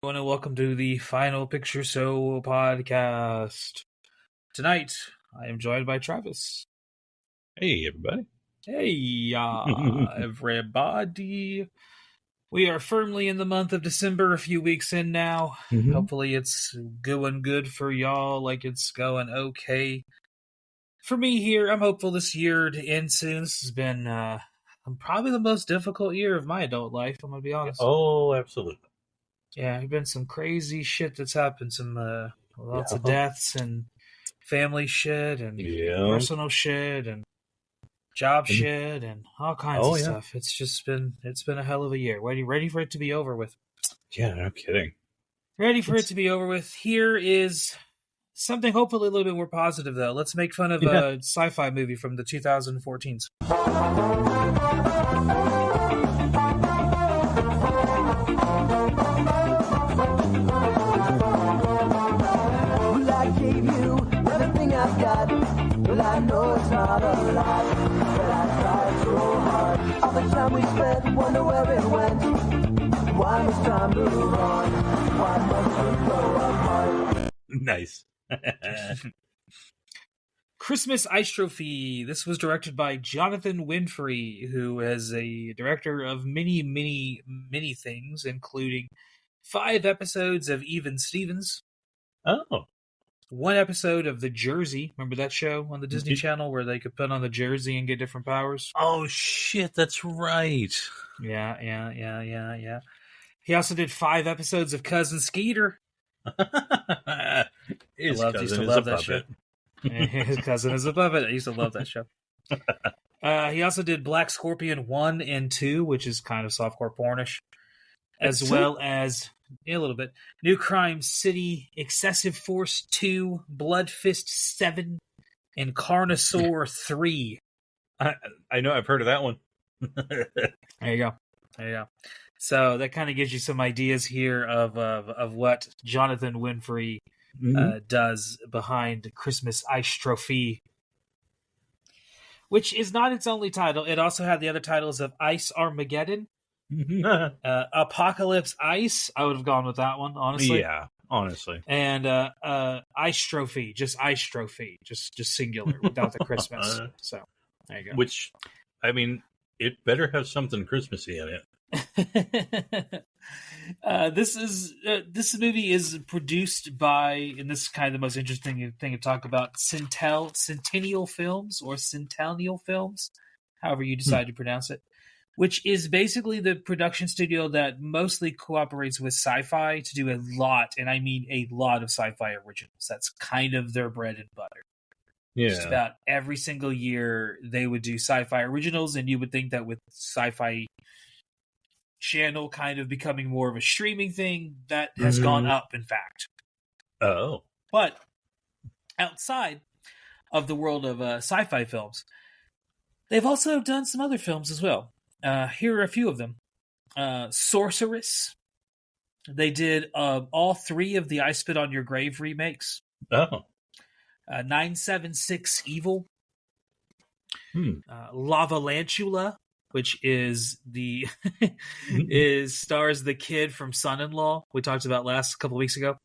Everyone, and welcome to the Final Picture Show podcast. Tonight, I am joined by Travis. Hey, everybody. Hey, everybody. We are firmly in the month of December, a few weeks in now. Mhm. Hopefully, it's going good for y'all, like it's going okay. For me here, I'm hopeful this year to end soon. This has been probably the most difficult year of my adult life, I'm going to be honest. Oh, absolutely. Yeah, there's been some crazy shit that's happened. Some lots of Yeah. deaths and family shit and Yeah. personal shit and job And- shit and all kinds Oh, of yeah. stuff. It's been a hell of a year. Ready for it to be over with. Yeah, no kidding. Ready for it to be over with. Here is something hopefully a little bit more positive though. Let's make fun of Yeah. a sci-fi movie from the 2014s. Well, I gave you everything I've got. Well, I know it's not a lot, but I tried so hard. All the time we spent, wonder where it went. Why must time move on? Why must we go apart? Nice. Christmas Icetastrophe. This was directed by Jonathan Winfrey, who is a director of many things, including 5 episodes of Even Stevens, Oh. 1 episode of The Jersey. Remember that show on the Disney Did- Channel where they could put on the jersey and get different powers? Oh, shit, that's right. Yeah. He also did 5 episodes of Cousin Skeeter. His used cousin to is love a that show. puppet. His cousin is above it. I used to love that show. He also did Black Scorpion 1 and 2, which is kind of softcore pornish, as well as a little bit New Crime City, Excessive Force 2, Blood Fist 7, and Carnosaur 3. I know, I've heard of that one. There you go. So that kind of gives you some ideas here of what Jonathan Winfrey does behind Christmas Icetastrophe, which is not its only title. It also had the other titles of Ice Armageddon, Apocalypse Ice. I would have gone with that one, honestly. Yeah, honestly. And Icetastrophe, just Icetastrophe, just singular without the Christmas. So there you go. Which, I mean, it better have something Christmassy in it. This movie is produced by, and this is kind of the most interesting thing to talk about, Centennial Films, or Centennial Films, however you decide to pronounce it, which is basically the production studio that mostly cooperates with Syfy to do a lot, and I mean a lot, of sci-fi originals. That's kind of their bread and butter. Just Yeah. about every single year they would do sci-fi originals, and you would think that with Syfy Channel kind of becoming more of a streaming thing, that has gone up, in fact. Oh. But outside of the world of sci-fi films, they've also done some other films as well. Here are a few of them. Sorceress. They did all 3 of the I Spit on Your Grave remakes. Oh. 976 Evil. Lavalantula, which is the stars the kid from Son-in-Law we talked about last couple weeks ago.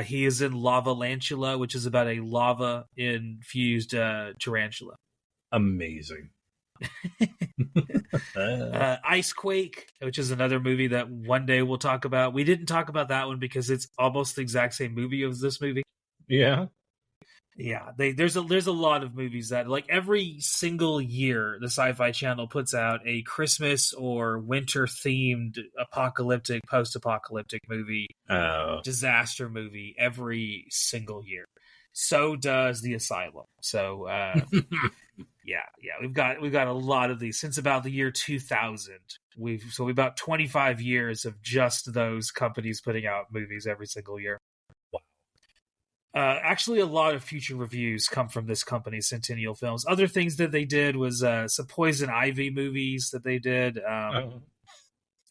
He is in Lavalantula, which is about a lava infused tarantula. Amazing. Icequake, which is another movie that one day we'll talk about. We didn't talk about that one because it's almost the exact same movie as this movie. Yeah. Yeah, there's a lot of movies that, like, every single year the Sci-Fi Channel puts out a Christmas or winter themed apocalyptic, post-apocalyptic movie, disaster movie every single year. So does The Asylum. So yeah, we've got a lot of these since about the year 2000. We've about 25 years of just those companies putting out movies every single year. Actually, a lot of future reviews come from this company, Centennial Films. Other things that they did was some Poison Ivy movies that they did.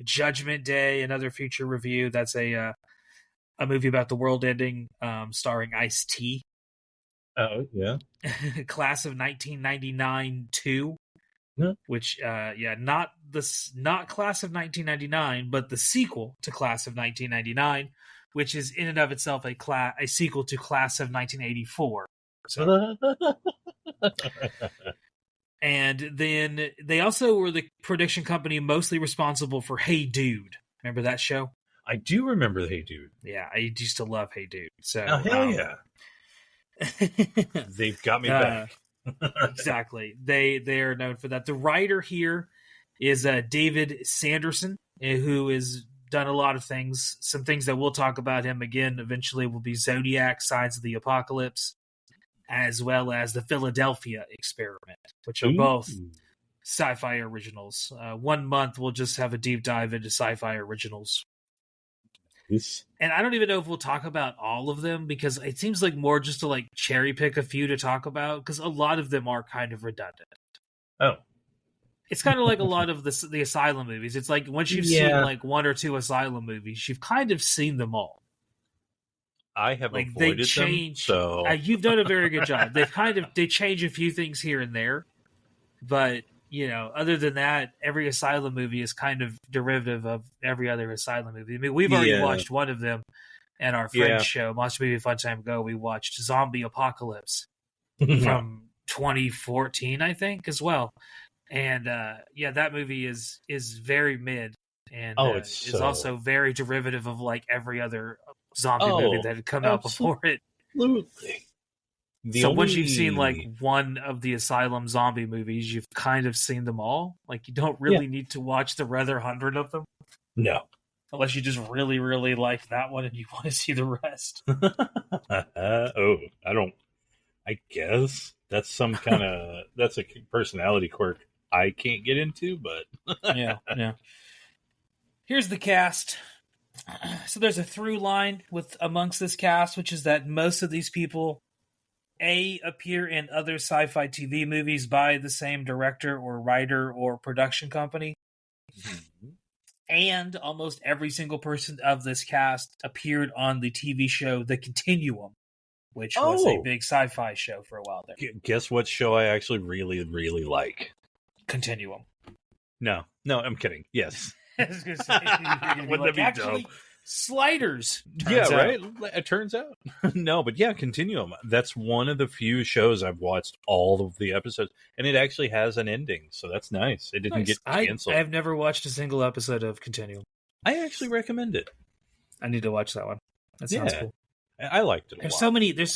Judgment Day, another future review. That's a movie about the world ending, starring Ice-T. Oh, yeah. Class of 1999 2. which not Class of 1999, but the sequel to Class of 1999, which is in and of itself a sequel to Class of 1984. So. And then they also were the production company mostly responsible for Hey Dude. Remember that show? I do remember Hey Dude. Yeah, I used to love Hey Dude. So, hell yeah. They've got me back. Exactly. They are known for that. The writer here is David Sanderson, who has done a lot of things. Some things that we'll talk about him again eventually will be Zodiac, Signs of the Apocalypse, as well as the Philadelphia Experiment, which are both Syfy originals. 1 month we'll just have a deep dive into Syfy originals. And I don't even know if we'll talk about all of them, because it seems like more just to like cherry pick a few to talk about, because a lot of them are kind of redundant. Oh. It's kind of like a lot of the Asylum movies. It's like once you've seen like one or two Asylum movies, you've kind of seen them all. I have avoided them, so you've done a very good job. They change a few things here and there, but other than that, every Asylum movie is kind of derivative of every other Asylum movie. I mean, we've already watched one of them at our friend's show, Monster Movie Fun Time Go. We watched Zombie Apocalypse from 2014, I think, as well. And that movie is very mid, and is also very derivative of like every other zombie movie that had come out before it. Absolutely. Once you've seen like one of the Asylum zombie movies, you've kind of seen them all. Like you don't really need to watch the other 100 of them. No. Unless you just really, really like that one and you want to see the rest. I guess that's some kind of that's a personality quirk I can't get into, but yeah. Here's the cast. So there's a through line amongst this cast, which is that most of these people appear in other sci-fi TV movies by the same director or writer or production company. Mm-hmm. And almost every single person of this cast appeared on the TV show The Continuum, which was a big sci-fi show for a while there. Guess what show I actually really, really like? Continuum. No, I'm kidding. Yes. I was going to say, wouldn't that be dope? Sliders. Right? It turns out. No, but Continuum. That's one of the few shows I've watched all of the episodes, and it actually has an ending, so that's nice. It didn't get canceled. I have never watched a single episode of Continuum. I actually recommend it. I need to watch that one. That sounds cool. I liked it a lot. There's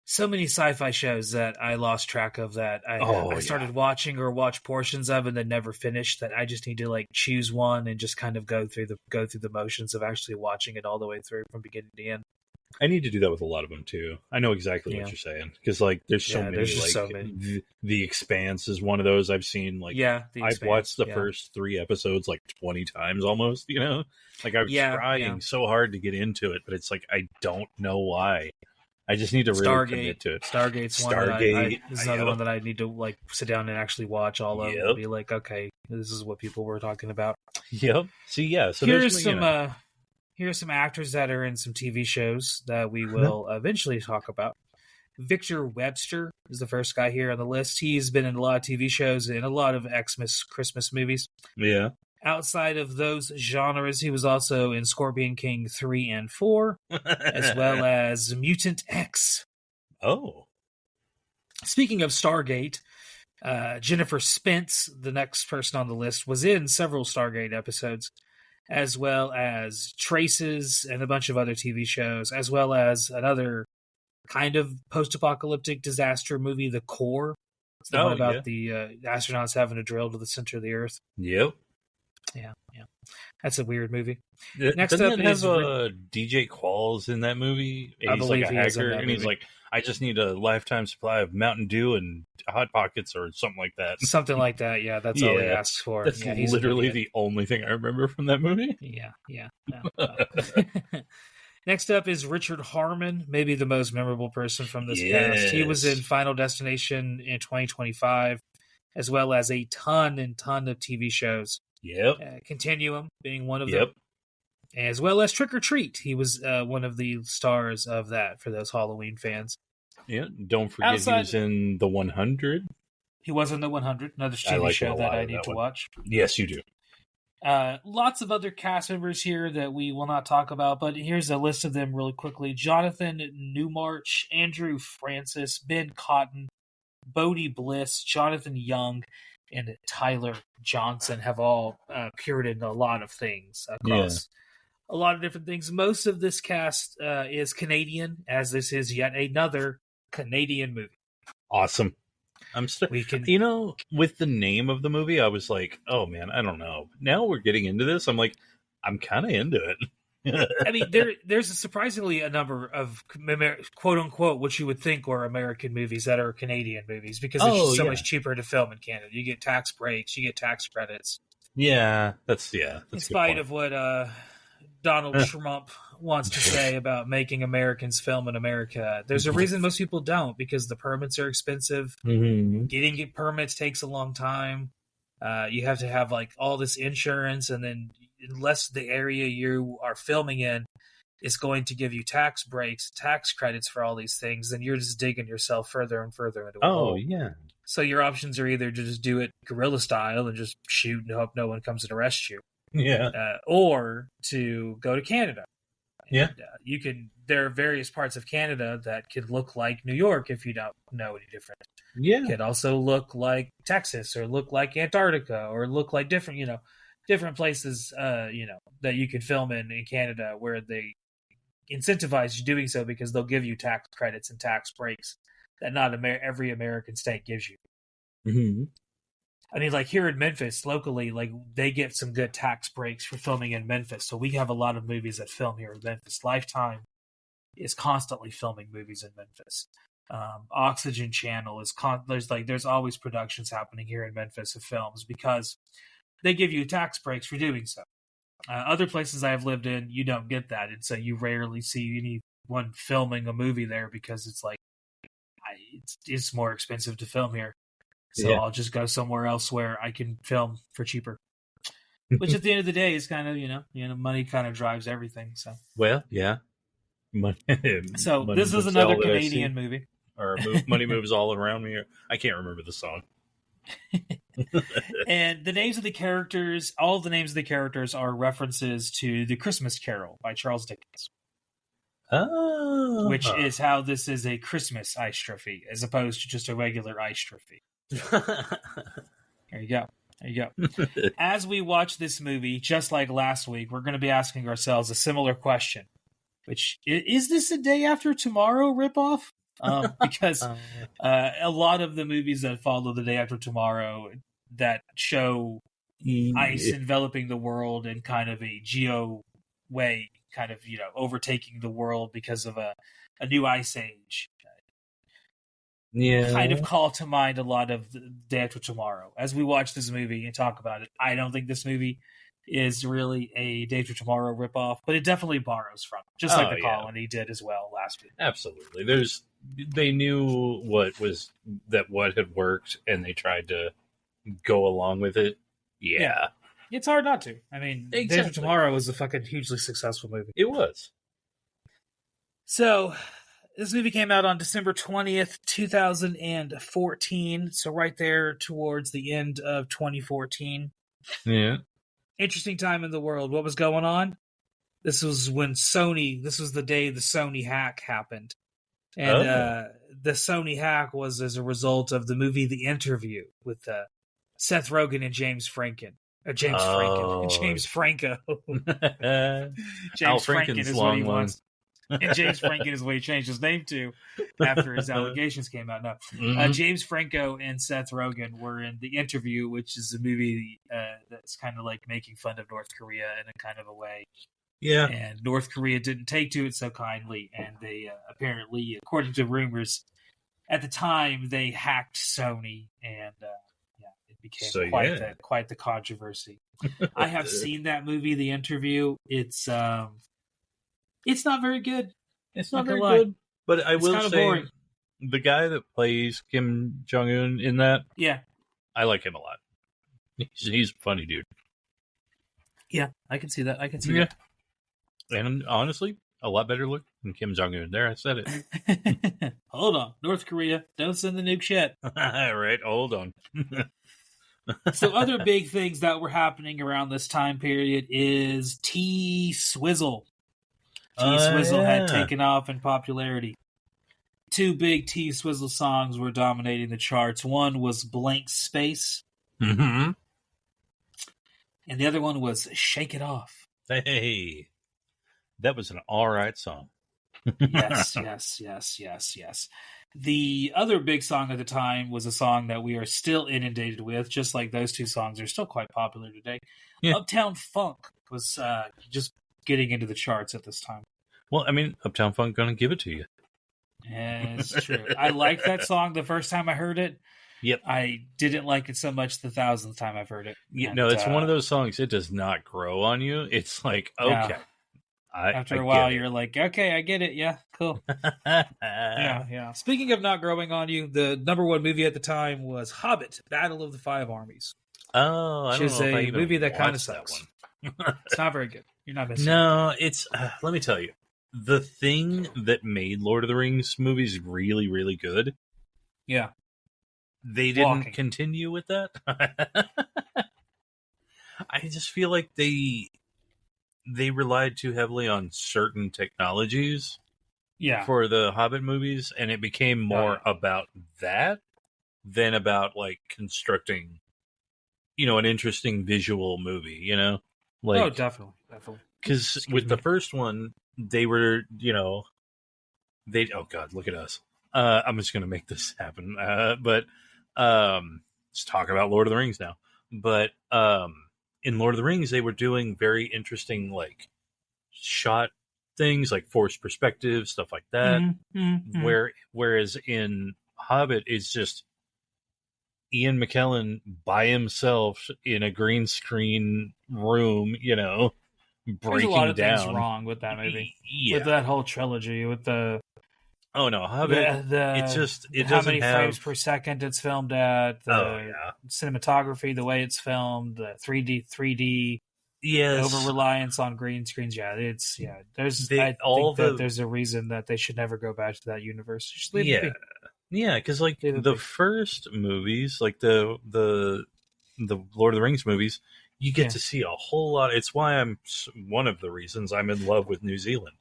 so many sci-fi shows that I lost track of that I started watching or watch portions of and then never finished, that I just need to like choose one and just kind of go through the motions of actually watching it all the way through from beginning to end. I need to do that with a lot of them too. I know exactly what you're saying, because like there's so many. Like so many. The Expanse is one of those I've seen. Like I've watched the first 3 episodes like 20 times almost. Like I was trying so hard to get into it, but it's like I don't know why. I just need to really commit to it. Stargate's one that this is another one that I need to like sit down and actually watch all of and be like, okay, this is what people were talking about. Yep. See, so here's some actors that are in some TV shows that we will eventually talk about. Victor Webster is the first guy here on the list. He's been in a lot of TV shows and a lot of Xmas Christmas movies. Yeah. Outside of those genres, he was also in Scorpion King 3 and 4, as well as Mutant X. Oh. Speaking of Stargate, Jennifer Spence, the next person on the list, was in several Stargate episodes, as well as Traces and a bunch of other TV shows, as well as another kind of post-apocalyptic disaster movie, The Core. It's the one about the astronauts having to drill to the center of the Earth. Yep. Yeah. That's a weird movie. Next up is DJ Qualls in that movie. He's like a hacker, and he's like, I just need a lifetime supply of Mountain Dew and Hot Pockets or something like that. Something like that, yeah. That's all he asks for. That's literally the only thing I remember from that movie. Yeah. Next up is Richard Harmon, maybe the most memorable person from this cast. He was in Final Destination in 2025, as well as a ton of TV shows. Yep. Continuum being one of them. As well as Trick or Treat. He was one of the stars of that for those Halloween fans. Yeah, don't forget he was in The 100. He was in the 100, another TV show that I need to watch. Yes, you do. Lots of other cast members here that we will not talk about, but here's a list of them really quickly. Jonathan Newmarch, Andrew Francis, Ben Cotton, Bodie Bliss, Jonathan Young, and Tyler Johnson have all appeared in a lot of things across a lot of different things. Most of this cast is Canadian, as this is yet another Canadian movie. Awesome. With the name of the movie, I was like, oh man, I don't know. Now we're getting into this. I'm like, I'm kind of into it. I mean, there's surprisingly a number of quote unquote what you would think are American movies that are Canadian movies because it's just so much cheaper to film in Canada. You get tax breaks, you get tax credits. That's in spite of what Donald Trump wants to say about making Americans film in America. There's a reason most people don't, because the permits are expensive. Mm-hmm. Getting permits takes a long time. You have to have like all this insurance, and then unless the area you are filming in is going to give you tax breaks, tax credits for all these things, then you're just digging yourself further and further into a hole. Yeah. So your options are either to just do it guerrilla style and just shoot and hope no one comes and arrests you. Yeah. Or to go to Canada. Yeah. And, there are various parts of Canada that could look like New York if you don't know any different. Yeah. It could also look like Texas or look like Antarctica or look like different places, that you could film in Canada where they incentivize you doing so because they'll give you tax credits and tax breaks that not every American state gives you. Mm-hmm. I mean, like here in Memphis, locally, like they get some good tax breaks for filming in Memphis. So we have a lot of movies that film here in Memphis. Lifetime is constantly filming movies in Memphis. Oxygen Channel is there's always productions happening here in Memphis of films because they give you tax breaks for doing so. Other places I've lived in, you don't get that, and so you rarely see anyone filming a movie there because it's like it's more expensive to film here. So I'll just go somewhere else where I can film for cheaper. Which at the end of the day is kind of, money kind of drives everything. So So this is another Canadian movie. Or Money Moves All Around Me. I can't remember the song. And the names of the characters, all of the names of the characters are references to The Christmas Carol by Charles Dickens. Oh. Which is how this is a Christmas Icetastrophe as opposed to just a regular Icetastrophe. There you go. As we watch this movie, just like last week, we're going to be asking ourselves a similar question, which is this a Day After Tomorrow ripoff? Because a lot of the movies that follow The Day After Tomorrow that show ice enveloping the world in kind of a geo way, kind of, overtaking the world because of a new ice age. Kind of call to mind a lot of The Day After Tomorrow. As we watch this movie and talk about it, I don't think this movie is really a Day After Tomorrow ripoff, but it definitely borrows from it, just like The Colony did as well last week. Absolutely. They knew what had worked, and they tried to go along with it. Yeah. It's hard not to. I mean, exactly. Day After Tomorrow was a fucking hugely successful movie. It was. So, this movie came out on December 20th, 2014. So right there towards the end of 2014. Yeah. Interesting time in the world. What was going on? This was the day the Sony hack happened. And the Sony hack was as a result of the movie The Interview with Seth Rogen and James Franco. James Franco. James Franken is what he wants. And James Franken is what he changed his name to after his allegations came out. No, James Franco and Seth Rogen were in The Interview, which is a movie that's kind of like making fun of North Korea in a kind of a way. Yeah. And North Korea didn't take to it so kindly, and they apparently, according to rumors, at the time they hacked Sony, and it became quite the controversy. I have seen that movie, The Interview. It's not very good. It's not very good. But I will say, boring. The guy that plays Kim Jong-un in that, I like him a lot. He's a funny dude. Yeah, I can see that. And honestly, A lot better look than Kim Jong-un. There, I said it. Hold on. North Korea, don't send the nukes yet. Right, hold on. So other big things that were happening around this time period is T-Swizzle. T-Swizzle had taken off in popularity. Two big T-Swizzle songs were dominating the charts. One was Blank Space. Mm-hmm. And the other one was Shake It Off. Hey, that was an all right song. Yes. The other big song at the time was a song that we are still inundated with, just like those two songs are still quite popular today. Yeah. Uptown Funk was just getting into the charts at this time. Well, I mean, Uptown Funk gonna give it to you. Yeah, it's true. I liked that song the first time I heard it. Yep. I didn't like it so much the 1000th time I've heard it. Yeah, no, it's one of those songs, it does not grow on you. It's like, okay. Yeah. After a while, you're like, okay, I get it. Yeah, cool. Yeah. Speaking of not growing on you, the number one movie at the time was Hobbit, Battle of the Five Armies. Oh, I don't know. Which is a movie that kind of sucks. It's not very good. You're not missing. No, it's, let me tell you, the thing that made Lord of the Rings movies really, really good. Yeah. They didn't continue with that. I just feel like they relied too heavily on certain technologies for the Hobbit movies, and it became more about that than about like constructing, an interesting visual movie, Like, definitely. Because with the first one, they were, oh God, look at us. I'm just going to make this happen. But let's talk about Lord of the Rings now. But in Lord of the Rings, they were doing very interesting, like, shot things, like forced perspective, stuff like that. Mm-hmm. Whereas in Hobbit, it's just Ian McKellen by himself in a green screen room, breaking There's a lot of down. Things wrong with that movie. Yeah. With that whole trilogy, with the... Oh no, Hobbit! It how doesn't many have frames per second it's filmed at, the cinematography, the way it's filmed, the 3D, yes, over reliance on green screens. There's there's a reason that they should never go back to that universe. Just leave it be. Yeah, because like the first movies, like the Lord of the Rings movies, you get to see a whole lot. It's why one of the reasons I'm in love with New Zealand.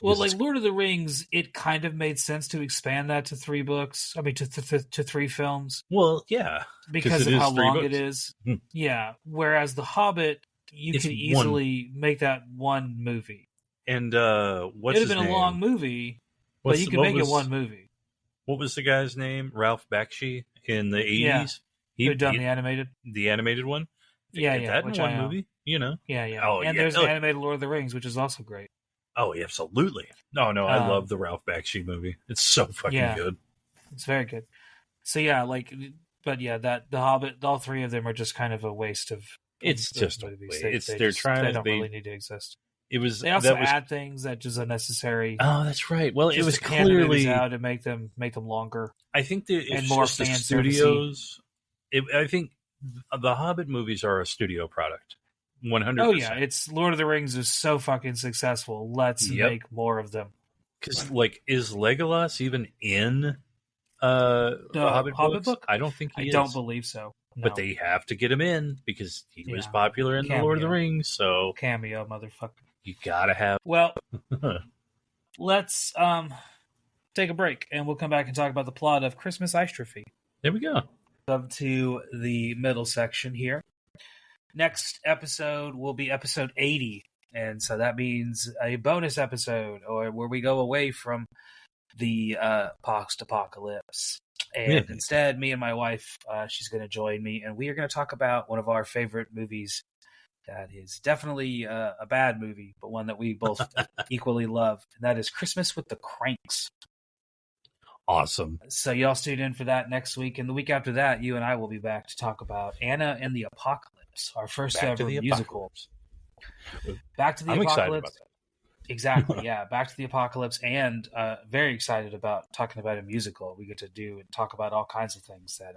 Well, like Lord of the Rings, it kind of made sense to expand that to 3 books. I mean, to 3 films. Well, yeah. Because of how long it is. Yeah. Whereas The Hobbit, you can easily make that one movie. And it would have been a long movie, but you can make it one movie. What was the guy's name? Ralph Bakshi in the 80s? Who done the animated? The animated one? Yeah. That in one movie, Yeah. Oh, and there's the animated Lord of the Rings, which is also great. Oh, absolutely. No, I love the Ralph Bakshi movie. It's so fucking good. It's very good. So, the Hobbit, all 3 of them are just kind of a waste of It's just movies. They don't really need to exist. They also add things that just unnecessary. Oh, that's right. Well, it was to clearly out and make them longer. I think it's more just the studios. I think the Hobbit movies are a studio product. 100%. Oh yeah, it's Lord of the Rings is so fucking successful. Let's make more of them. Because is Legolas even in the Hobbit book? I don't think he is. I don't believe so. No. But they have to get him in because he was popular in the Lord of the Rings. So cameo, motherfucker. You gotta have. Well, let's take a break, and we'll come back and talk about the plot of Christmas Icetastrophe. There we go. Up to the middle section here. Next episode will be episode 80, and so that means a bonus episode, or where we go away from the post-apocalypse. And instead, me and my wife, she's going to join me, and we are going to talk about one of our favorite movies that is definitely a bad movie, but one that we both equally love, and that is Christmas with the Cranks. Awesome. So y'all stay in for that next week, and the week after that, you and I will be back to talk about Anna and the Apocalypse, our first ever musical. Back to the Apocalypse. I'm excited about that. Exactly, yeah. Back to the Apocalypse, and very excited about talking about a musical. We get to do and talk about all kinds of things that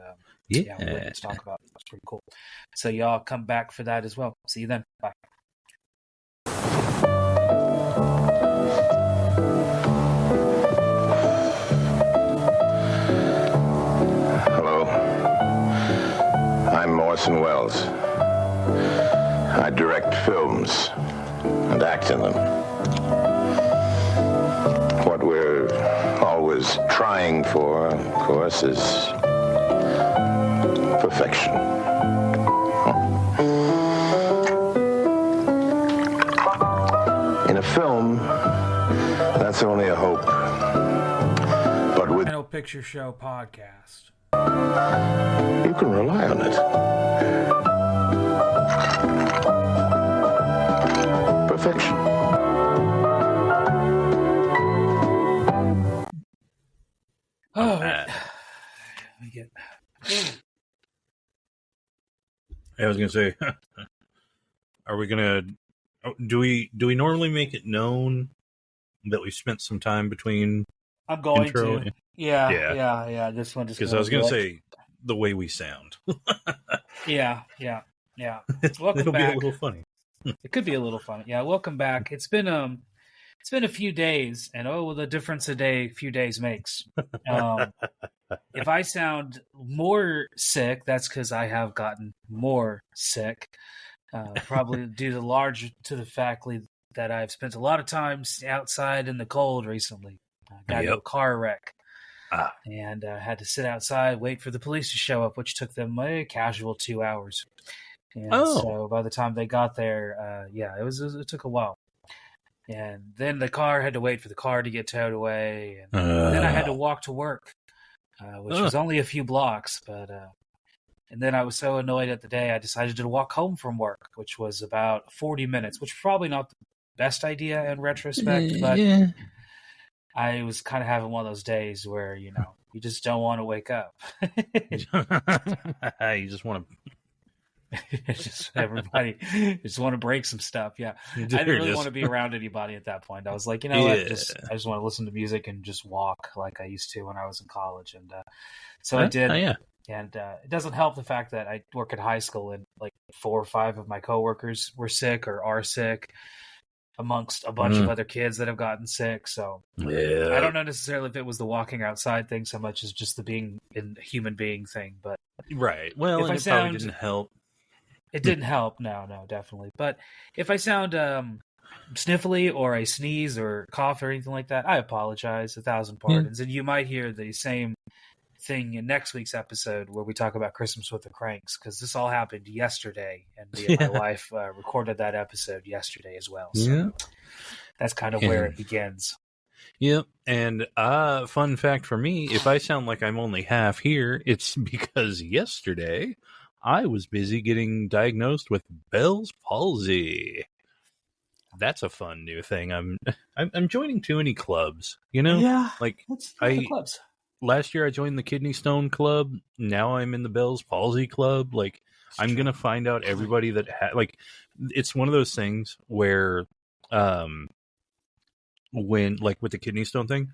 we get to talk about. That's pretty cool. So y'all come back for that as well. See you then. Bye. and act in them. What we're always trying for, of course, is perfection. In a film, that's only a hope. But with Final Picture Show podcast, you can rely on it. Perfection. Oh, right. I was gonna say, are we gonna? Do we normally make it known that we spent some time between? I'm going intro to. Yeah. This one just because I was gonna say the way we sound. Yeah. Welcome It'll back. be a little funny. It could be a little funny. Yeah, welcome back. It's been a few days, and the difference a few days makes. If I sound more sick, that's because I have gotten more sick. Probably due to the fact that I've spent a lot of time outside in the cold recently. I got into a car wreck. And had to sit outside, wait for the police to show up, which took them a casual 2 hours. And so by the time they got there, it took a while. And then the car had to wait for the car to get towed away. And then I had to walk to work, which was only a few blocks. But and then I was so annoyed at the day, I decided to walk home from work, which was about 40 minutes, which was probably not the best idea in retrospect. But I was kind of having one of those days where, you just don't want to wake up. You just want to... everybody just want to break some stuff. Yeah. I didn't really want to be around anybody at that point. I was like, what? I just want to listen to music and just walk like I used to when I was in college. And so I did. And it doesn't help the fact that I work at high school and like 4 or 5 of my coworkers were sick or are sick, amongst a bunch of other kids that have gotten sick. So I don't know necessarily if it was the walking outside thing so much as just the being a human being thing. But right. Well, and it probably didn't help. It didn't help. No, definitely. But if I sound sniffly or I sneeze or cough or anything like that, I apologize 1,000 pardons. And you might hear the same thing in next week's episode where we talk about Christmas with the Cranks, because this all happened yesterday, and me and my wife recorded that episode yesterday as well. So that's kind of where it begins. Yep. And fun fact for me, if I sound like I'm only half here, it's because yesterday I was busy getting diagnosed with Bell's palsy. That's a fun new thing. I'm joining too many clubs, Yeah. Like the clubs. Last year I joined the Kidney Stone Club. Now I'm in the Bell's Palsy Club. Like, I'm going to find out everybody that it's one of those things where, when, like with the kidney stone thing,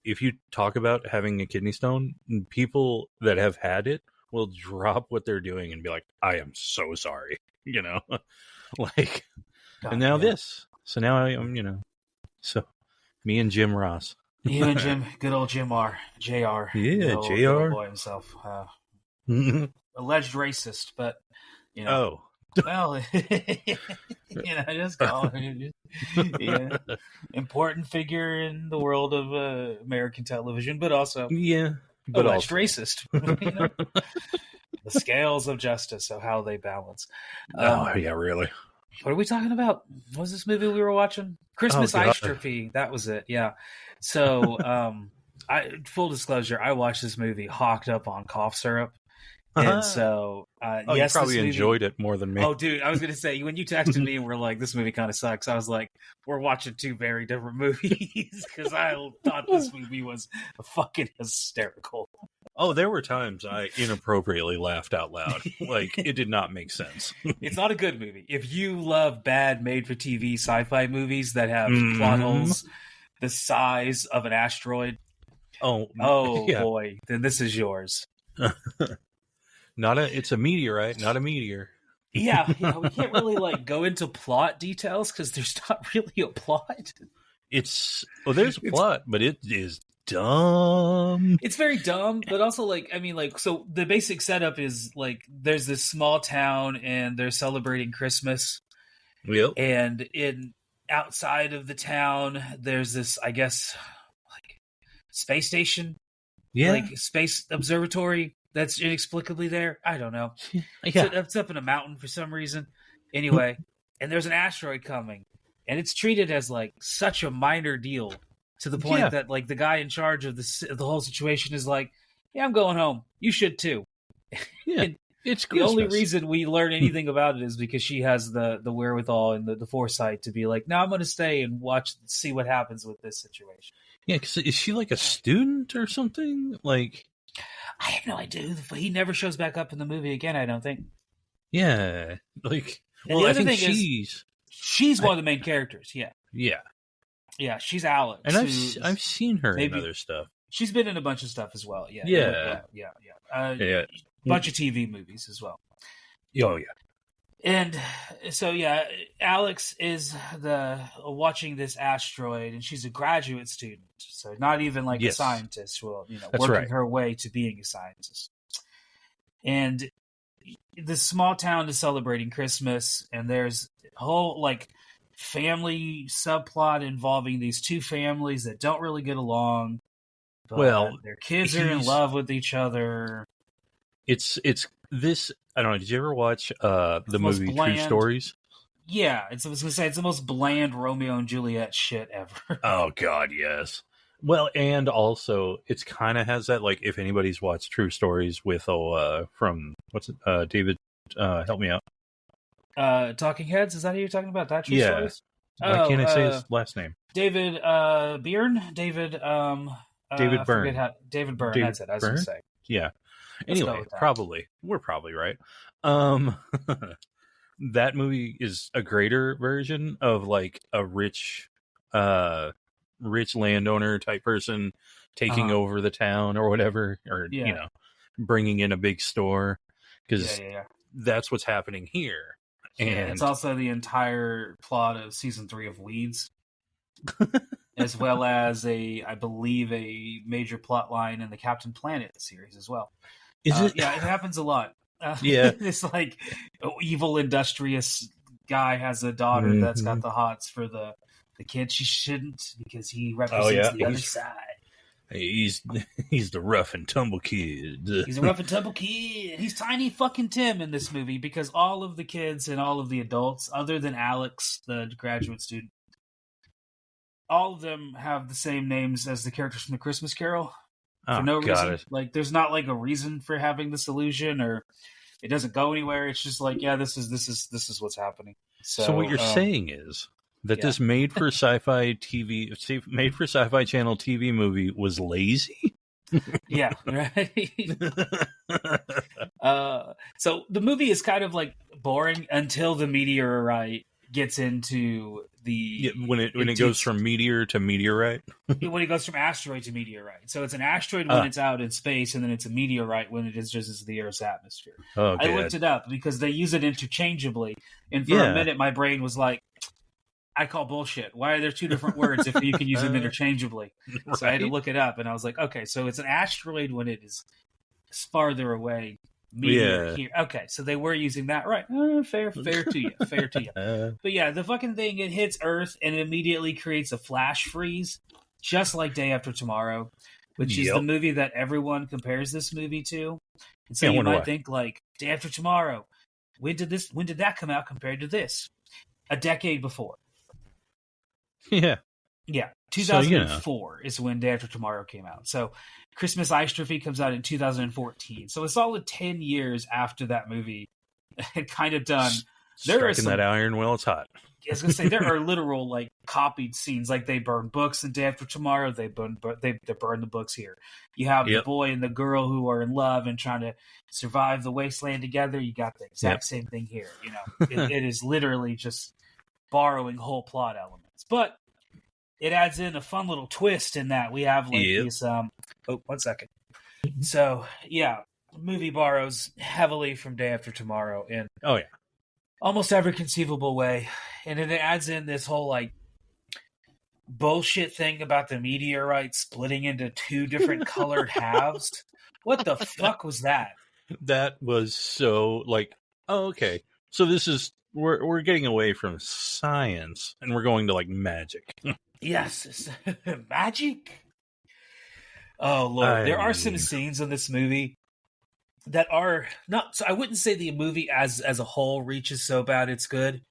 if you talk about having a kidney stone, people that have had it will drop what they're doing and be like, I am so sorry, like, and now this. So now I am, so me and Jim Ross. You and Jim, good old Jr. Yeah, Good Jr. boy himself. Alleged racist, but well, just call him. Important figure in the world of American television, but also but alleged racist. The scales of justice, so how they balance. Really. What are we talking about? What was this movie we were watching? Christmas Icetastrophe. That was it. Yeah. So, full disclosure, I watched this movie hawked up on cough syrup. And so, you probably enjoyed it more than me. Oh, dude, I was going to say, when you texted me and were like, this movie kind of sucks, I was like, we're watching 2 very different movies, because I thought this movie was fucking hysterical. Oh, there were times I inappropriately laughed out loud. Like, it did not make sense. It's not a good movie. If you love bad made-for-TV sci-fi movies that have plot holes the size of an asteroid, boy, then this is yours. It's a meteorite, not a meteor. Yeah, we can't really go into plot details because there's not really a plot. There's a plot, but it is dumb. It's very dumb, but also so the basic setup is there's this small town and they're celebrating Christmas. Yep. And outside of the town, there's this, I guess, like space station, like space observatory that's inexplicably there. I don't know. So it's up in a mountain for some reason. Anyway, and there's an asteroid coming, and it's treated as like such a minor deal to the point that like the guy in charge of the whole situation is like, "Yeah, I'm going home. You should too." Yeah. It's Christmas. The only reason we learn anything about it is because she has the wherewithal and the foresight to be like, no, I'm going to stay and see what happens with this situation. Yeah, because is she like a student or something? Like, I have no idea. He never shows back up in the movie again, I don't think. Yeah. Like, and well, I think she's one of the main characters, yeah. Yeah. Yeah, she's Alex. And I've seen her in other stuff. She's been in a bunch of stuff as well, yeah. Yeah. Bunch of TV movies as well. Oh yeah. And so Alex is watching this asteroid, and she's a graduate student, so not even like a scientist. Well, working her way to being a scientist. And the small town is celebrating Christmas, and there's a whole like family subplot involving these two families that don't really get along. But their kids are in love with each other. It's this. I don't know. Did you ever watch the movie True Stories? Yeah, I was gonna say it's the most bland Romeo and Juliet shit ever. Oh God, yes. Well, and also it's kind of has that like if anybody's watched True Stories with from what's it David help me out. Talking Heads, is that who you're talking about? That True Stories? Why can't I say his last name? David Byrne. David Byrne. David Byrne. That's it. I was gonna say. Yeah. Anyway, we're probably right. That movie is a greater version of like a rich landowner type person taking over the town or whatever, or bringing in a big store, because that's what's happening here. And it's also the entire plot of season 3 of Weeds. As well as I believe a major plot line in the Captain Planet series as well. Is it? Yeah, it happens a lot. It's like evil, industrious guy has a daughter that's got the hots for the kid. She shouldn't, because he represents the other side. He's the rough and tumble kid. He's a rough and tumble kid. He's Tiny fucking Tim in this movie, because all of the kids and all of the adults, other than Alex, the graduate student, all of them have the same names as the characters from the Christmas Carol. For no reason. Like, there's not like a reason for having this illusion, or it doesn't go anywhere. It's just like, this is what's happening. So what you're saying is that this made for Syfy Channel TV movie was lazy? Yeah, right. So the movie is kind of like boring until the meteorite gets into when it goes from meteor to meteorite. When it goes from asteroid to meteorite. So it's an asteroid when it's out in space, and then it's a meteorite when it is just in the Earth's atmosphere. I looked it up because they use it interchangeably, and for a minute my brain was like, I call bullshit. Why are there two different words if you can use them interchangeably? Right. So I had to look it up, and I was like, okay, so it's an asteroid when it is farther away. Here. Okay, so they were using that, right? Fair to you. But yeah, the fucking thing, it hits Earth and it immediately creates a flash freeze, just like Day After Tomorrow, which is the movie that everyone compares this movie to. And so you might think like, Day After Tomorrow, when did that come out compared to this? A decade before. Yeah. Yeah, 2004 is when Day After Tomorrow came out. So Christmas Icetastrophe comes out in 2014. So a solid 10 years after that movie had kind of done. Striking that iron while it's hot. I was going to say, there are literal like copied scenes. Like they burn books in Day After Tomorrow. They burn the books here. You have the boy and the girl who are in love and trying to survive the wasteland together. You got the exact same thing here. It is literally just borrowing whole plot elements. But it adds in a fun little twist in that we have like these. 1 second. So the movie borrows heavily from Day After Tomorrow in almost every conceivable way, and then it adds in this whole like bullshit thing about the meteorite splitting into two different colored halves. What the fuck was that? That was so like, oh, okay. So this is we're getting away from science and we're going to like magic. Yes, magic. Oh Lord, there are some scenes in this movie that are not. So I wouldn't say the movie as a whole reaches so bad it's good.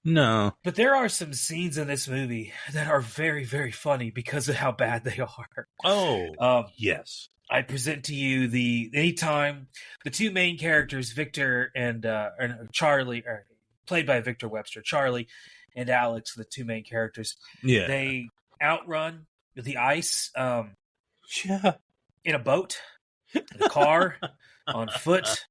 No, but there are some scenes in this movie that are very, very funny because of how bad they are. Oh, yes. I present to you anytime the two main characters, Victor and Charlie, played by Victor Webster, Charlie and Alex, the two main characters. Yeah, they outrun the ice. Yeah. In a boat, in a car, on foot,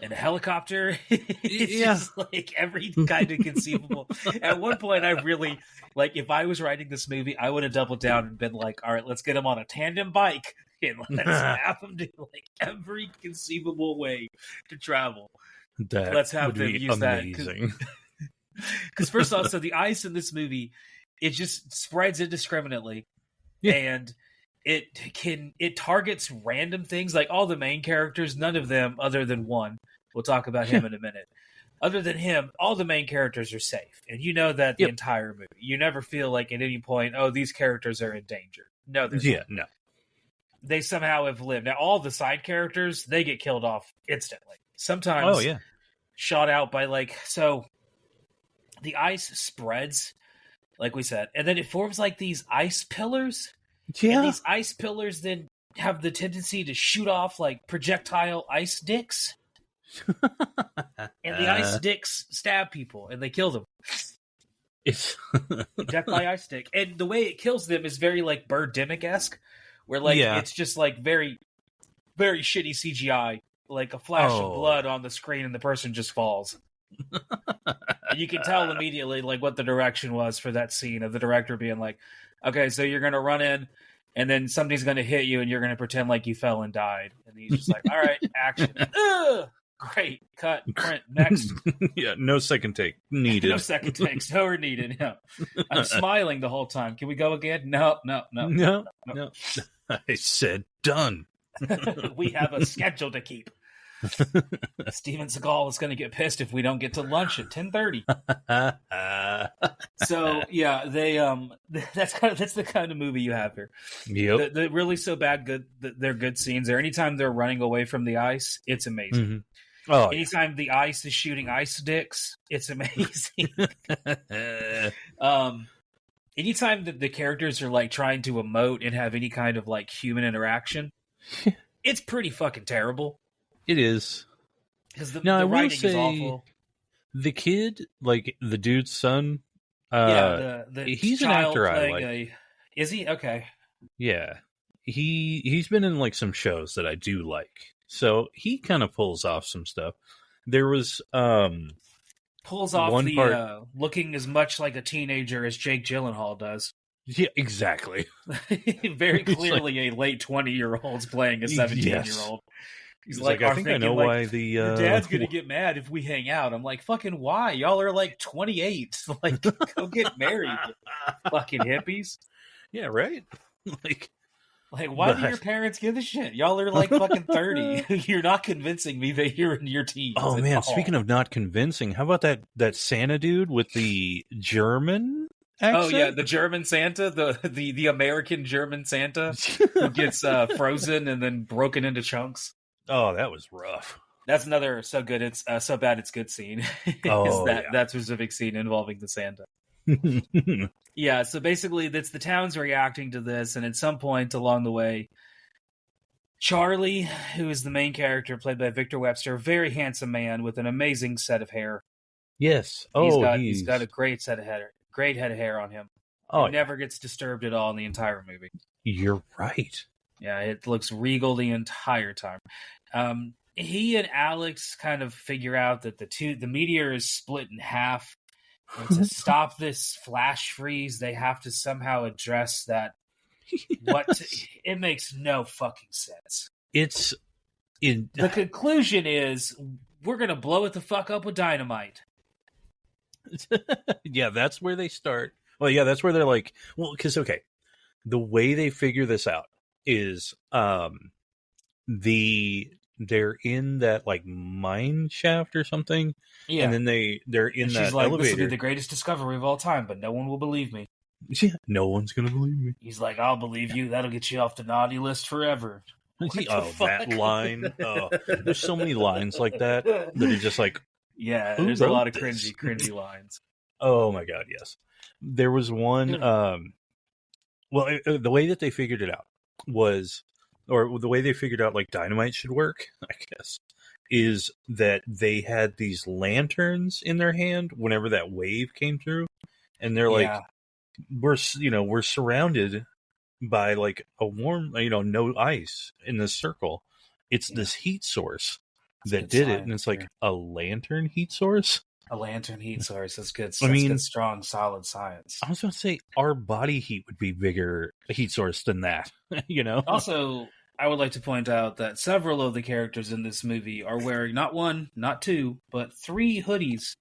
in a helicopter. It's just like every kind of conceivable. At one point, I really, like, if I was writing this movie, I would have doubled down and been like, all right, let's get him on a tandem bike and let's have him do like every conceivable way to travel. Let's have them use amazing. that. Because first off, so the ice in this movie, it just spreads indiscriminately. Yeah. And it targets random things, like all the main characters, none of them other than one. We'll talk about him in a minute. Other than him, all the main characters are safe. And you know that the entire movie. You never feel like at any point, oh, these characters are in danger. No, they're not. No. They somehow have lived. Now, all the side characters, they get killed off instantly. Sometimes shot out by so the ice spreads, like we said, and then it forms like these ice pillars. Yeah. And these ice pillars then have the tendency to shoot off like projectile ice dicks. And the ice dicks stab people and they kill them. It's death by ice stick. And the way it kills them is very like Birdemic-esque, where like it's just like very, very shitty CGI, like a flash of blood on the screen and the person just falls. And you can tell immediately like what the direction was for that scene of the director being like, okay, so you're going to run in, and then somebody's going to hit you, and you're going to pretend like you fell and died. And he's just like, all right, action. Great, cut, print, next. Yeah, no second take needed. No second takes, no needed. Yeah. I'm smiling the whole time. Can we go again? No. I said done. We have a schedule to keep. Steven Seagal is going to get pissed if we don't get to lunch at 10:30. So yeah, they that's the kind of movie you have here. Yep. The really so bad good. They're good scenes there. Anytime they're running away from the ice, it's amazing. Mm-hmm. Oh, anytime the ice is shooting ice dicks, it's amazing. Anytime that the characters are like trying to emote and have any kind of like human interaction, it's pretty fucking terrible. It is. Because the writing is awful. The kid, like the dude's son, he's an actor I like. Is he? Okay. Yeah. He's been in like some shows that I do like. So he kind of pulls off some stuff. There was pulls off the part, looking as much like a teenager as Jake Gyllenhaal does. Yeah, exactly. Very clearly a late 20-year-old's playing a 17-year-old. He's like, I think I know why your dad's going to get mad if we hang out. I'm like, fucking why? Y'all are like 28. Like, go get married, fucking hippies. Yeah, right? Like why do your parents give a shit? Y'all are like fucking 30. You're not convincing me that you're in your teens. Oh, man, speaking of not convincing, how about that Santa dude with the German accent? Oh, yeah, the German Santa, the American German Santa who gets frozen and then broken into chunks. Oh, that was rough. That's another so good it's so bad it's good scene. That specific scene involving the Santa. Yeah, so basically that's the town's reacting to this, and at some point along the way, Charlie, who is the main character played by Victor Webster, a very handsome man with an amazing set of hair. Yes. He's got a great head of hair on him. Oh, he never gets disturbed at all in the entire movie. You're right. Yeah, it looks regal the entire time. He and Alex kind of figure out that the meteor is split in half. And to stop this flash freeze, they have to somehow address that. It makes no fucking sense. The conclusion is we're going to blow it the fuck up with dynamite. Yeah, that's where they start. Well, yeah, that's where they're like, well, because, okay, the way they figure this out is the they're in that like mine shaft or something. Yeah. And then they're in that elevator. This will be the greatest discovery of all time, but no one will believe me. Yeah, no one's gonna believe me. He's like, I'll believe you. That'll get you off the naughty list forever. That line. Oh, there's so many lines like that are just like, yeah, there's a lot of cringy lines. Oh my god, yes. There was one. The way that they figured it out was, or the way they figured out like dynamite should work, I guess, is that they had these lanterns in their hand whenever that wave came through, and they're like, we're surrounded by like a warm, no ice in this circle. It's this heat source that did it, and it's like a lantern heat source. A lantern heat source. That's good. Good, strong, solid science. I was going to say our body heat would be bigger heat source than that. Also, I would like to point out that several of the characters in this movie are wearing not one, not two, but 3 hoodies,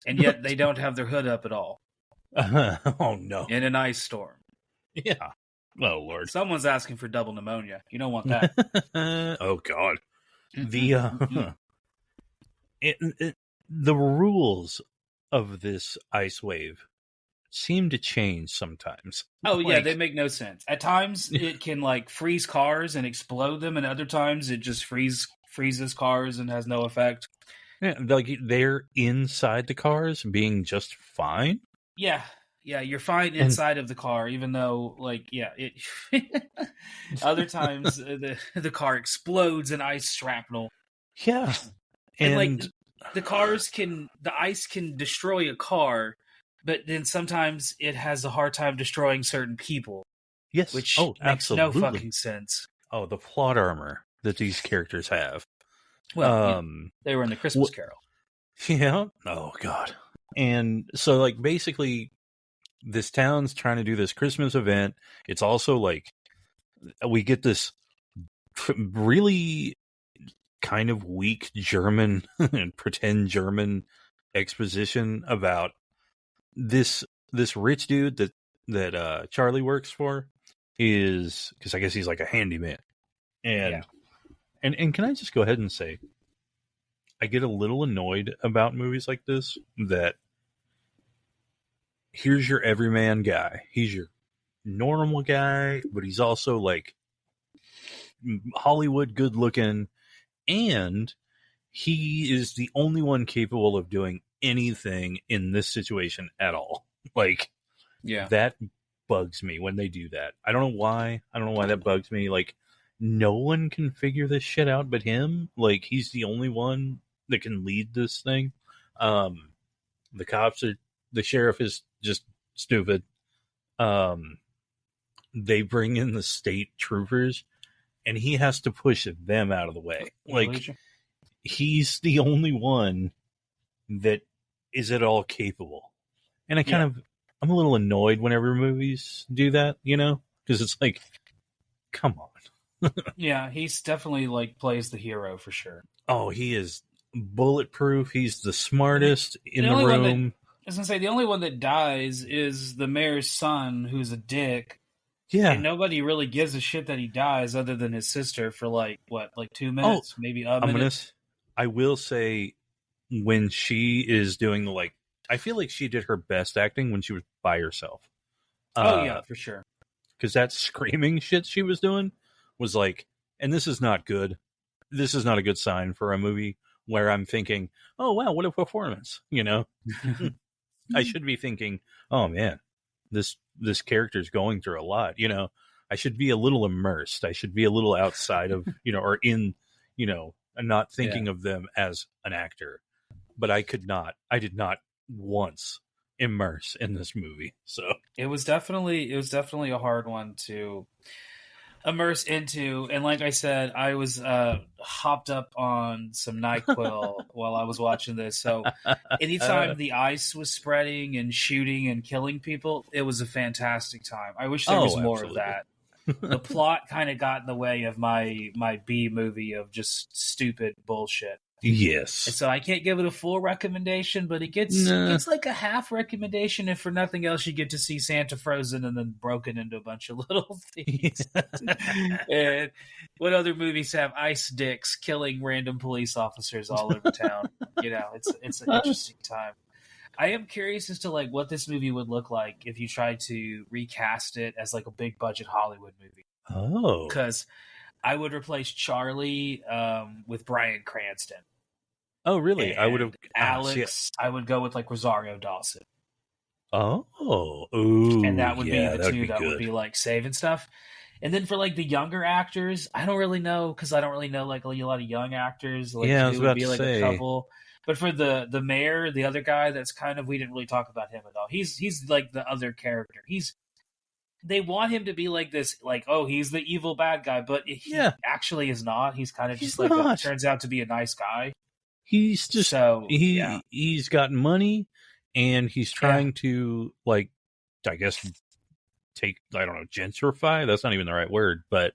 and yet they don't have their hood up at all. Oh no! In an ice storm. Yeah. Oh Lord! Someone's asking for double pneumonia. You don't want that. Oh God! The rules of this ice wave seem to change sometimes. Oh yeah, they make no sense. At times it can like freeze cars and explode them, and other times it just freezes cars and has no effect. Yeah, like they're inside the cars being just fine. Yeah, you're fine inside of the car, even though, other times the car explodes in ice shrapnel. Yeah, and the ice can destroy a car, but then sometimes it has a hard time destroying certain people. Yes, which makes no fucking sense. Oh, the plot armor that these characters have. Well, they were in the Christmas Carol. Yeah. Oh God. And so, like, basically, this town's trying to do this Christmas event. It's also like we get this really kind of weak German and pretend German exposition about this rich dude that Charlie works for is, because I guess he's like a handyman, and can I just go ahead and say I get a little annoyed about movies like this that here's your everyman guy. He's your normal guy, but he's also like Hollywood good looking, and he is the only one capable of doing anything in this situation at all. Like, that bugs me when they do that. I don't know why. That bugs me. Like, no one can figure this shit out but him. Like, he's the only one that can lead this thing. The sheriff is just stupid. They bring in the state troopers, and he has to push them out of the way. Like, he's the only one that is at all capable. And I'm a little annoyed whenever movies do that, because it's like, come on. Yeah, he's definitely like plays the hero for sure. Oh, he is bulletproof. He's the smartest in the room. I was going to say, the only one that dies is the mayor's son, who's a dick. Yeah. And nobody really gives a shit that he dies other than his sister for 2 minutes? Maybe a minute? I will say, when she is doing I feel like she did her best acting when she was by herself. Yeah, for sure. Because that screaming shit she was doing was like, and this is not good. This is not a good sign for a movie where I'm thinking, oh, wow, what a performance, I should be thinking, oh, man, this character's going through a lot, I should be a little immersed. I should be a little outside of, or in, and not thinking of them as an actor. But I did not once immerse in this movie. So it was definitely a hard one to immerse into. And like I said, I was hopped up on some NyQuil while I was watching this. So anytime the ice was spreading and shooting and killing people, it was a fantastic time. I wish there was more of that. The plot kind of got in the way of my B movie of just stupid bullshit. Yes. And so I can't give it a full recommendation, but it gets like a half recommendation. If for nothing else, you get to see Santa frozen and then broken into a bunch of little things. And what other movies have ice dicks killing random police officers all over town? It's an interesting time. I am curious as to like what this movie would look like if you tried to recast it as like a big budget Hollywood movie. Oh, because I would replace Charlie with Bryan Cranston. Oh, really? And I would have Alex. I would go with like Rosario Dawson. Oh, ooh, and that would be the two that good. would be like saving stuff. And then for like the younger actors, I don't really know because I don't really know like a lot of young actors. Like, I was about to say. Like a couple. But for the mayor, the other guy, that's kind of we didn't really talk about him at all. He's like the other character. They want him to be like this, like, oh, he's the evil bad guy, but he actually is not. He's kind of just like turns out to be a nice guy. He's just he's got money, and he's trying to like, I guess, gentrify. That's not even the right word, but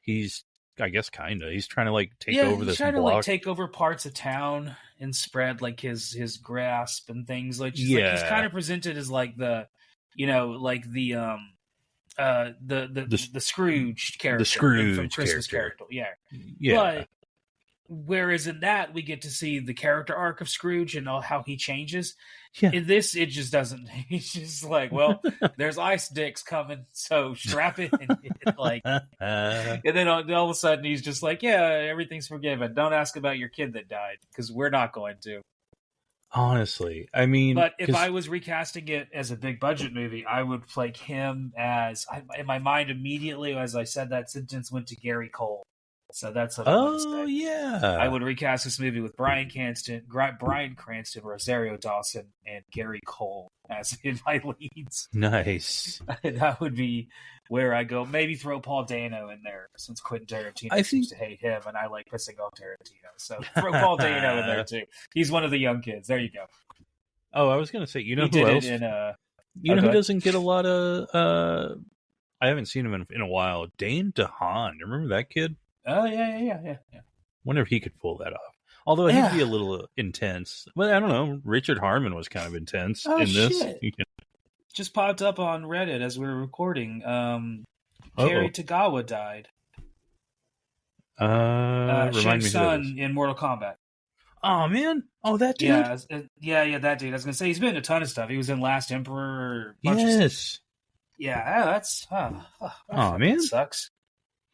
he's, I guess, kind of. He's trying to like take over this block. Like take over parts of town and spread like his grasp and things like. Like he's kind of presented as like the, like the Scrooge character, the Scrooge from Christmas character. Yeah. But whereas in that we get to see the character arc of Scrooge and how he changes. Yeah. In this, it just doesn't. He's just like, well, there's ice dicks coming, so strap in. And then all of a sudden he's just like, yeah, everything's forgiven. Don't ask about your kid that died because we're not going to. Honestly, I mean, but if I was recasting it as a big budget movie, I would like him as in my mind immediately as I said that sentence went to Gary Cole. So that's what I would recast this movie with Bryan Cranston, Rosario Dawson, and Gary Cole as in my leads. Nice. That would be where I go. Maybe throw Paul Dano in there since Quentin Tarantino seems to hate him, and I like pissing off Tarantino. So throw Paul Dano in there too. He's one of the young kids. There you go. Oh, I was going to say, who else? Who doesn't get a lot of? I haven't seen him in a while. Dane DeHaan. Remember that kid? Oh, yeah. Wonder if he could pull that off. Although he'd be a little intense. But I don't know. Richard Harmon was kind of intense in this. Just popped up on Reddit as we were recording. Kerry Tagawa died. Remind me son in Mortal Kombat. Oh, man. Oh, that dude? Yeah, that dude. I was going to say, he's been in a ton of stuff. He was in Last Emperor. Yes. Yeah, that's... Oh, man. Sucks.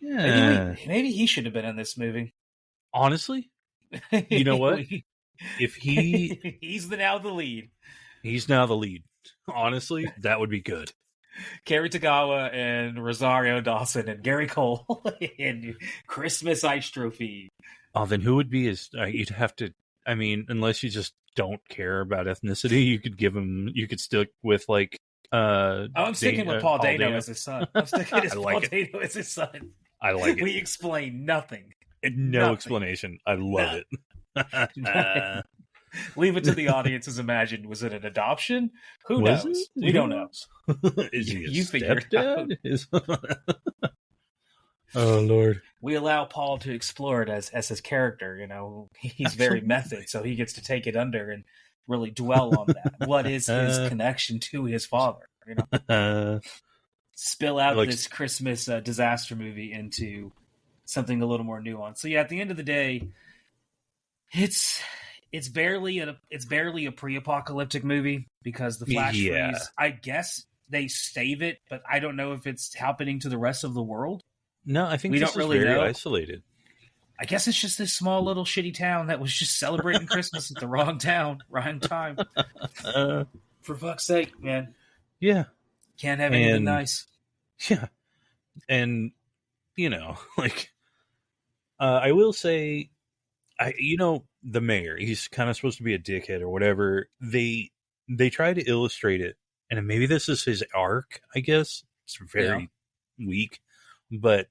Yeah. Maybe he should have been in this movie. Honestly, you know what? If he's now the lead. He's now the lead. Honestly, that would be good. Kerry Tagawa and Rosario Dawson and Gary Cole and Christmas Icetastrophe. Oh, then who would be his? You'd have to. I mean, unless you just don't care about ethnicity, you could give him. You could stick with like. I'm sticking with Paul Dano as his son. I'm sticking with Paul Dano as his son. I like it. We explain nothing. No explanation. I love it. Leave it to the audience as imagine. Was it an adoption? Who knows? We don't know. Is he a stepdad? Oh, Lord. We allow Paul to explore it as his character. He's very method, so he gets to take it under and really dwell on that. What is his connection to his father? Spill out this Christmas disaster movie into something a little more nuanced. So at the end of the day, it's barely a pre-apocalyptic movie because the flash freeze. I guess they save it, but I don't know if it's happening to the rest of the world. No, I think we don't really know. Isolated. I guess it's just this small little shitty town that was just celebrating Christmas at the wrong time. For fuck's sake, man. Yeah. Can't have anything nice. Yeah. And, I will say, the mayor, he's kind of supposed to be a dickhead or whatever. They try to illustrate it, and maybe this is his arc, I guess. It's very weak, but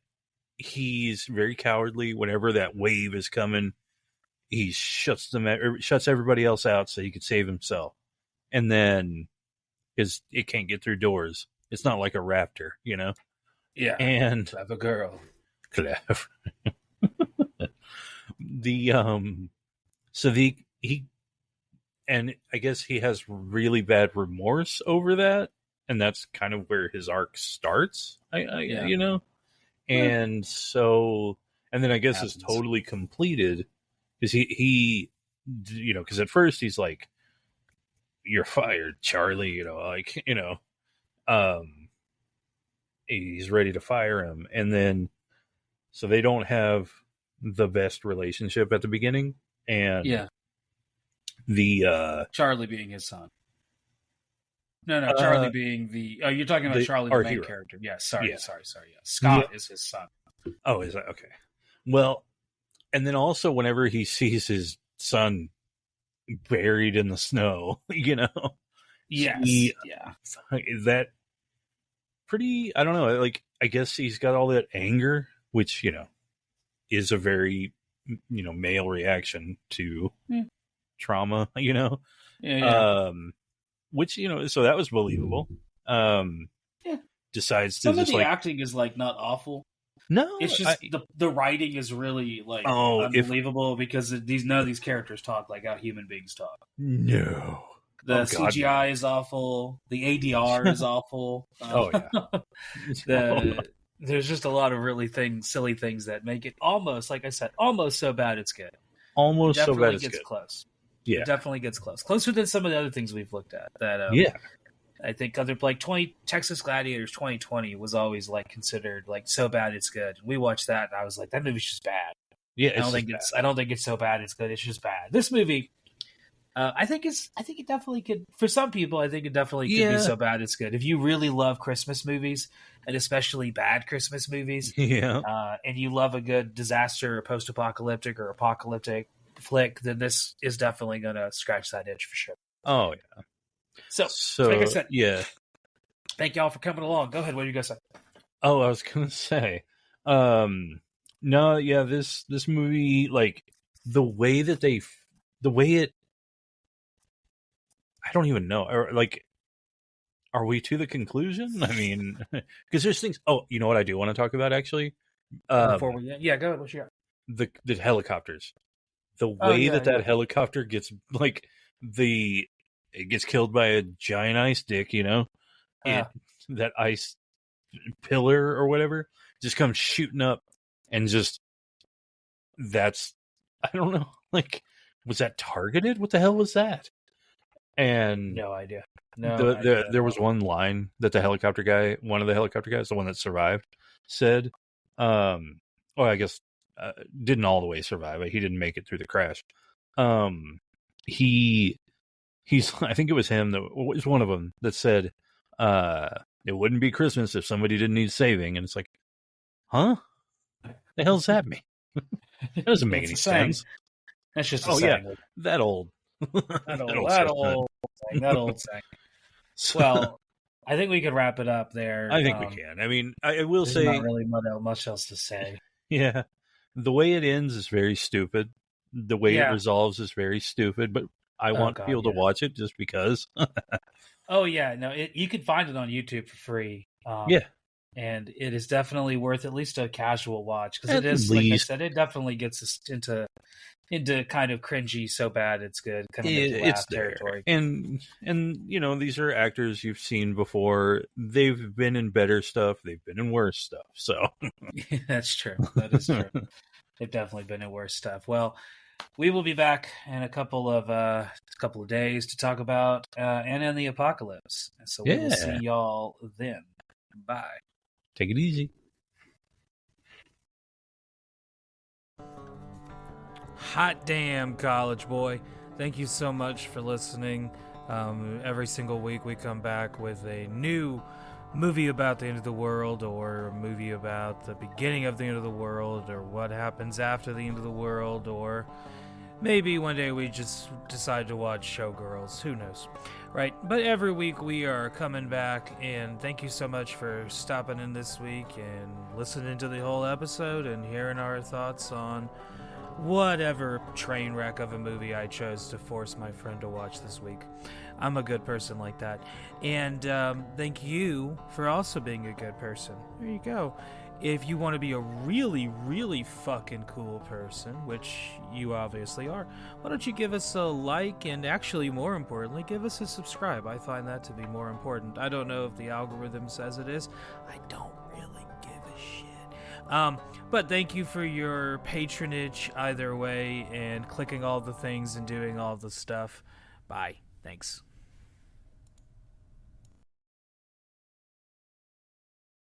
he's very cowardly. Whenever that wave is coming, he shuts everybody else out so he could save himself. And then it can't get through doors. It's not like a raptor, Yeah. And clever girl. Clever. So and I guess he has really bad remorse over that, and that's kind of where his arc starts. You know, and so, and then I guess it's totally completed because he, you know, because at first he's like, "You're fired, Charlie," you know, like, you know, he's ready to fire him, and then so they don't have the best relationship at the beginning, and the Charlie being his son. No, Charlie being the. Oh, you're talking about Charlie, the main hero. Character. Yeah, sorry. Yeah. Scott is his son. Oh, is that okay? Well, and then also whenever he sees his son buried in the snow, you know, is that pretty? I don't know. Like, I guess he's got all that anger, which, you know, is a very, you know, male reaction to trauma, you know. Which, you know, so that was believable. Decides to some of the acting is like not awful. No, it's just the writing is really like unbelievable because none of these characters talk like how human beings talk. No, the CGI is awful. The ADR is awful. There's just a lot of really silly things that make it almost, like I said, almost so bad it's good. Almost so bad it's good. Good. Close. Yeah, it definitely gets closer than some of the other things we've looked at. That I think Texas Gladiators 2020 was always like considered like so bad it's good. We watched that and I was like, that movie's just bad. Yeah, I don't think it's so bad it's good. It's just bad. This movie, I think it definitely could, for some people, I think it definitely could be so bad it's good. If you really love Christmas movies, and especially bad Christmas movies, and you love a good disaster or post-apocalyptic or apocalyptic flick, then this is definitely going to scratch that itch for sure. Oh yeah. So like I said, thank y'all for coming along. Go ahead. What are you guys say? Oh, I was gonna say, no, yeah, this movie, like the way it, I don't even know, or like, are we to the conclusion? I mean, because there's things. Oh, you know what I do want to talk about actually. Before we, go ahead. What you got? The helicopters. The way that helicopter gets it gets killed by a giant ice dick, you know, that ice pillar or whatever just comes shooting up and just I don't know, like, was that targeted? What the hell was that? And no idea. There was one line that one of the helicopter guys, the one that survived, said, I guess didn't all the way survive. He didn't make it through the crash. He's I think it was him that was one of them that said, it wouldn't be Christmas if somebody didn't need saving. And it's like, huh? The hell's that mean? That doesn't make any sense. That's just a saying. Yeah, that old saying. Well, I think we could wrap it up there. I think we can. I mean, I will say, not really much else to say. Yeah, the way it ends is very stupid. The way it resolves is very stupid. But I want people to watch it just because. Oh yeah, no, you can find it on YouTube for free. And it is definitely worth at least a casual watch because it is, like I said, it definitely gets us into kind of cringy, so bad it's good kind of it's territory. And you know, these are actors you've seen before. They've been in better stuff. They've been in worse stuff. So that's true. That is true. They've definitely been in worse stuff. Well, we will be back in a couple of days to talk about Anna and the Apocalypse. So we will see y'all then. Bye. Take it easy. Hot damn, college boy. Thank you so much for listening. Every single week we come back with a new movie about the end of the world, or a movie about the beginning of the end of the world, or what happens after the end of the world, or maybe one day we just decide to watch Showgirls. Who knows? Right? But every week we are coming back, and thank you so much for stopping in this week and listening to the whole episode and hearing our thoughts on whatever train wreck of a movie I chose to force my friend to watch this week. I'm a good person like that. And thank you for also being a good person. There you go. If you want to be a really, really fucking cool person, which you obviously are, why don't you give us a like and actually, more importantly, give us a subscribe. I find that to be more important. I don't know if the algorithm says it is. I don't really give a shit. But thank you for your patronage either way and clicking all the things and doing all the stuff. Bye. Thanks.